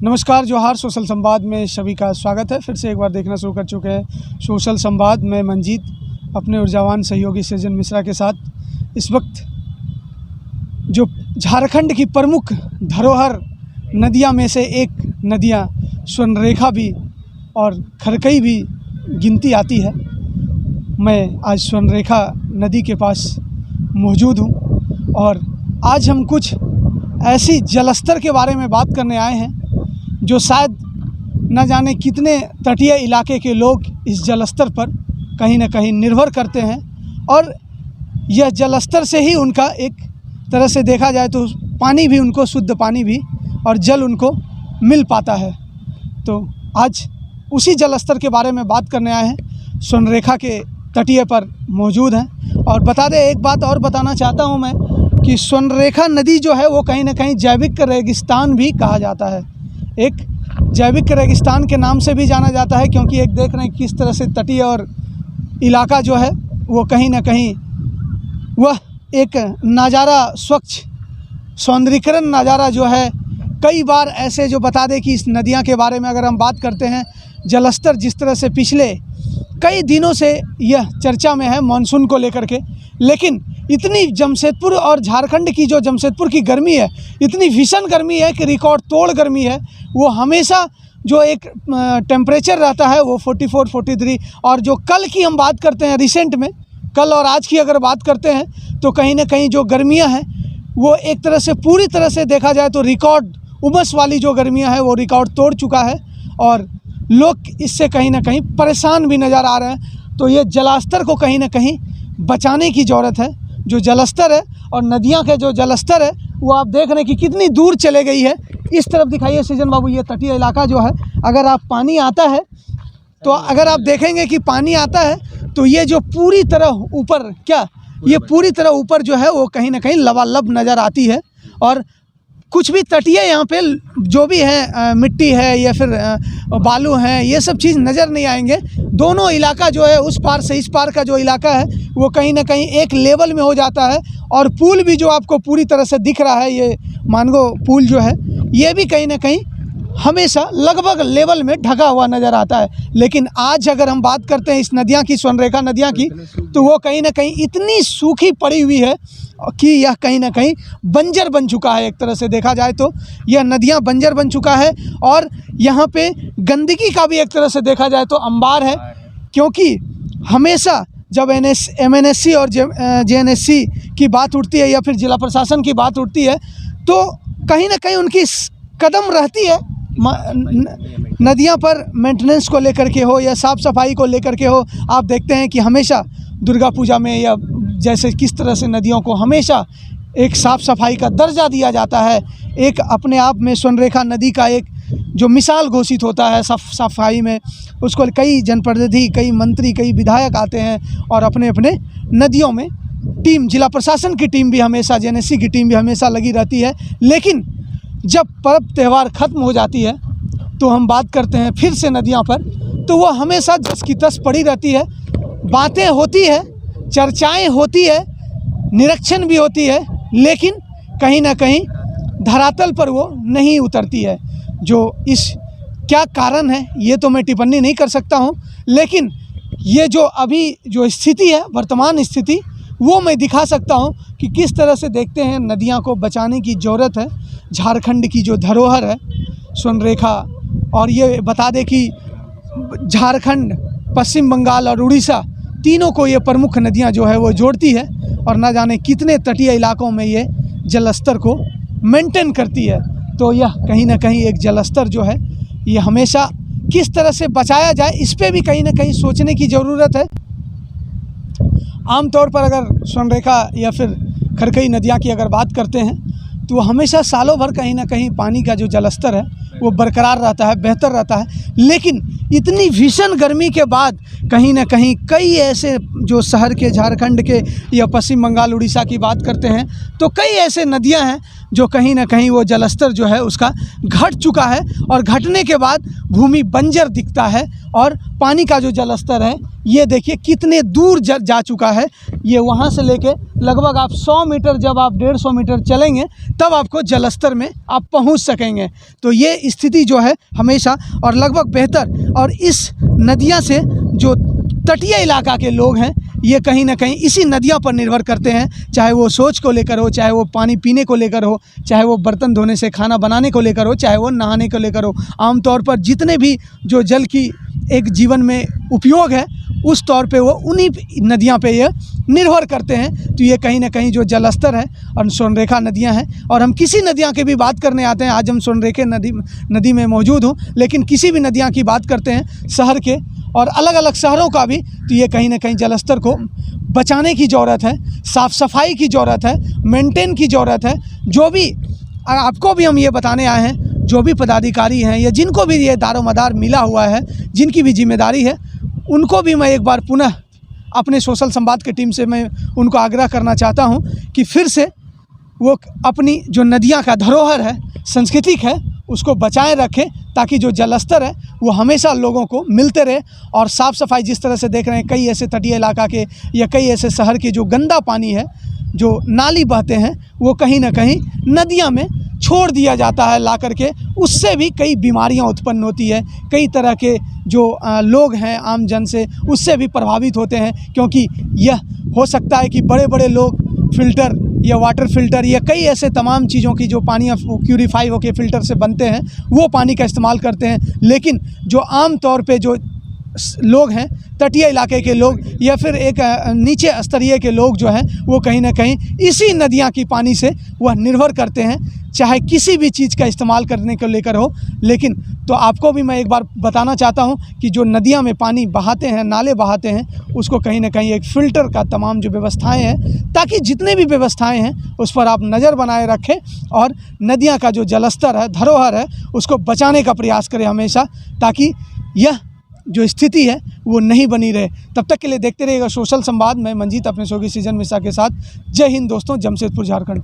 नमस्कार, जोहार। सोशल संवाद में सभी का स्वागत है। फिर से एक बार देखना शुरू कर चुके हैं सोशल संवाद में मंजीत अपने ऊर्जावान सहयोगी सृजन मिश्रा के साथ। इस वक्त जो झारखंड की प्रमुख धरोहर नदियां में से एक नदियां स्वर्णरेखा भी और खरकई भी गिनती आती है। मैं आज स्वर्णरेखा नदी के पास मौजूद हूं और आज हम कुछ ऐसी जलस्तर के बारे में बात करने आए हैं जो शायद न जाने कितने तटीय इलाके के लोग इस जलस्तर पर कहीं न कहीं निर्भर करते हैं और यह जलस्तर से ही उनका एक तरह से देखा जाए तो पानी भी उनको, शुद्ध पानी भी और जल उनको मिल पाता है। तो आज उसी जलस्तर के बारे में बात करने आए हैं। स्वर्णरेखा के तटीय पर मौजूद हैं और बता दें, एक बात और बताना चाहता हूं मैं कि स्वर्णरेखा नदी जो है वो कहीं न कहीं जैविक रेगिस्तान भी कहा जाता है। एक जैविक रेगिस्तान के नाम से भी जाना जाता है क्योंकि एक देख रहे हैं किस तरह से तटीय और इलाका जो है वो कहीं न कहीं वह एक नज़ारा, स्वच्छ सौंदर्यीकरण नज़ारा जो है। कई बार ऐसे जो बता दें कि इस नदियां के बारे में अगर हम बात करते हैं, जलस्तर जिस तरह से पिछले कई दिनों से यह चर्चा में है मानसून को लेकर के, लेकिन इतनी जमशेदपुर और झारखंड की जो जमशेदपुर की गर्मी है, इतनी भीषण गर्मी है कि रिकॉर्ड तोड़ गर्मी है। वो हमेशा जो एक टेम्परेचर रहता है वो 44, 43, और जो कल की हम बात करते हैं रिसेंट में, कल और आज की अगर बात करते हैं तो कहीं ना कहीं जो गर्मियां हैं वो एक तरह से पूरी तरह से देखा जाए तो रिकॉर्ड उमस वाली जो गर्मियां हैं वो रिकॉर्ड तोड़ चुका है और लोग इससे कहीं ना कहीं परेशान भी नज़र आ रहे हैं। तो ये जलस्तर को कहीं ना कहीं बचाने की ज़रूरत है। जो जलस्तर है और नदियां के जो जलस्तर है वो आप देख रहे हैं कि कितनी दूर चले गई है। इस तरफ दिखाइए सृजन बाबू, ये तटीय इलाका जो है, अगर आप पानी आता है तो अगर आप देखेंगे कि पानी आता है तो ये जो पूरी तरह ऊपर, क्या ये पूरी तरह ऊपर जो है वो कहीं ना कहीं लबालब नज़र आती है। और कुछ भी तटीय यहाँ पे जो भी है, मिट्टी है या फिर बालू है, ये सब चीज़ नज़र नहीं आएंगे। दोनों इलाका जो है, उस पार से इस पार का जो इलाका है वो कहीं ना कहीं एक लेवल में हो जाता है। और पुल भी जो आपको पूरी तरह से दिख रहा है, ये मानगो पुल जो है, ये भी कहीं ना कहीं हमेशा लगभग लेवल में ढका हुआ नज़र आता है। लेकिन आज अगर हम बात करते हैं इस नदियाँ की, स्वर्णरेखा नदियाँ की, तो वो कहीं ना कहीं इतनी सूखी पड़ी हुई है कि यह कहीं ना कहीं बंजर बन चुका है। एक तरह से देखा जाए तो यह नदियाँ बंजर बन चुका है और यहाँ पे गंदगी का भी एक तरह से देखा जाए तो अंबार है। क्योंकि हमेशा जब MNSC और JNSC की बात उठती है या फिर जिला प्रशासन की बात उठती है तो कहीं ना कहीं उनकी कदम रहती है नदियां पर मेंटेनेंस को लेकर के हो या साफ़ सफाई को लेकर के हो। आप देखते हैं कि हमेशा दुर्गा पूजा में या जैसे किस तरह से नदियों को हमेशा एक साफ़ सफाई का दर्जा दिया जाता है। एक अपने आप में स्वर्णरेखा नदी का एक जो मिसाल घोषित होता है सफाई में, उसको कई जनप्रतिनिधि, कई मंत्री, कई विधायक आते हैं और अपने अपने नदियों में टीम, जिला प्रशासन की टीम भी हमेशा, JNSC की टीम भी हमेशा लगी रहती है। लेकिन जब पर्व त्यौहार ख़त्म हो जाती है तो हम बात करते हैं फिर से नदियां पर, तो वो हमेशा जस की तस पड़ी रहती है। बातें होती है, चर्चाएं होती है, निरीक्षण भी होती है, लेकिन कहीं ना कहीं धरातल पर वो नहीं उतरती है। जो इस क्या कारण है ये तो मैं टिप्पणी नहीं कर सकता हूँ, लेकिन ये जो अभी जो स्थिति है, वर्तमान स्थिति, वो मैं दिखा सकता हूँ कि किस तरह से देखते हैं नदियाँ को बचाने की ज़रूरत है। झारखंड की जो धरोहर है स्वर्णरेखा, और ये बता दें कि झारखंड, पश्चिम बंगाल और उड़ीसा, तीनों को ये प्रमुख नदियाँ जो है वो जोड़ती है और ना जाने कितने तटीय इलाकों में ये जलस्तर को मेंटेन करती है। तो यह कहीं ना कहीं एक जलस्तर जो है ये हमेशा किस तरह से बचाया जाए, इस पर भी कहीं ना कहीं सोचने की ज़रूरत है। आमतौर पर अगर स्वर्णरेखा या फिर खरकई नदियाँ की अगर बात करते हैं तो हमेशा सालों भर कहीं ना कहीं पानी का जो जलस्तर है वो बरकरार रहता है, बेहतर रहता है। लेकिन इतनी भीषण गर्मी के बाद कहीं ना कहीं कई ऐसे जो शहर के, झारखंड के या पश्चिम बंगाल, उड़ीसा की बात करते हैं तो कई ऐसे नदियां हैं जो कहीं ना कहीं वो जलस्तर जो है उसका घट चुका है और घटने के बाद भूमि बंजर दिखता है और पानी का जो जलस्तर है ये देखिए कितने दूर जा चुका है। ये वहाँ से लेके लगभग आप 100 मीटर, जब आप 150 मीटर चलेंगे तब आपको जलस्तर में आप पहुँच सकेंगे। तो ये स्थिति जो है हमेशा और लगभग बेहतर, और इस नदियाँ से जो तटीय इलाका के लोग हैं ये कहीं ना कहीं इसी नदियों पर निर्भर करते हैं, चाहे वो सोच को लेकर हो, चाहे वो पानी पीने को लेकर हो, चाहे वो बर्तन धोने से खाना बनाने को लेकर हो, चाहे वो नहाने को लेकर हो। आमतौर पर जितने भी जो जल की एक जीवन में उपयोग है उस तौर पे वो उन्हीं नदियां पे ये निर्भर करते हैं। तो ये कहीं ना कहीं जो जलस्तर है और स्वर्णरेखा नदियां हैं, और हम किसी नदियां की भी बात करने आते हैं, आज हम स्वर्णरेखा नदी में मौजूद हूँ, लेकिन किसी भी नदियां की बात करते हैं शहर के और अलग अलग शहरों का भी, तो ये कहीं ना कहीं जलस्तर को बचाने की ज़रूरत है, साफ़ सफाई की ज़रूरत है, मेंटेन की ज़रूरत है। जो भी आपको भी हम ये बताने आए हैं, जो भी पदाधिकारी हैं या जिनको भी ये दारोमदार मिला हुआ है, जिनकी भी जिम्मेदारी है, उनको भी मैं एक बार पुनः अपने सोशल संवाद की टीम से मैं उनको आग्रह करना चाहता हूँ कि फिर से वो अपनी जो नदियाँ का धरोहर है, सांस्कृतिक है, उसको बचाए रखें, ताकि जो जलस्तर है वो हमेशा लोगों को मिलते रहे। और साफ़ सफाई जिस तरह से देख रहे हैं, कई ऐसे तटीय इलाका के या कई ऐसे शहर के जो गंदा पानी है, जो नाली बहते हैं, वो कहीं ना कहीं नदियाँ में छोड़ दिया जाता है ला करके। उससे भी कई बीमारियां उत्पन्न होती है, कई तरह के जो लोग हैं आम जन से उससे भी प्रभावित होते हैं, क्योंकि यह हो सकता है कि बड़े बड़े लोग फ़िल्टर या वाटर फ़िल्टर या कई ऐसे तमाम चीज़ों की जो पानी प्यूरीफाई होकर फ़िल्टर से बनते हैं वो पानी का इस्तेमाल करते हैं। लेकिन जो आम तौर पे जो लोग हैं, तटीय इलाके के लोग या फिर एक नीचे स्तरीय के लोग जो हैं, वो कहीं ना कहीं इसी नदियाँ की पानी से वह निर्भर करते हैं, चाहे किसी भी चीज़ का इस्तेमाल करने को लेकर हो। लेकिन तो आपको भी मैं एक बार बताना चाहता हूं कि जो नदियां में पानी बहाते हैं, नाले बहाते हैं, उसको कहीं ना कहीं एक फ़िल्टर का तमाम जो व्यवस्थाएं हैं, ताकि जितने भी व्यवस्थाएं हैं उस पर आप नज़र बनाए रखें और नदियां का जो जलस्तर है, धरोहर है, उसको बचाने का प्रयास करें हमेशा, ताकि यह जो स्थिति है वो नहीं बनी रहे। तब तक के लिए देखते रहिएगा सोशल संवाद। मैं मंजीत अपने सहयोगी सृजन मिश्रा के साथ। जय हिंद दोस्तों, जमशेदपुर झारखंड।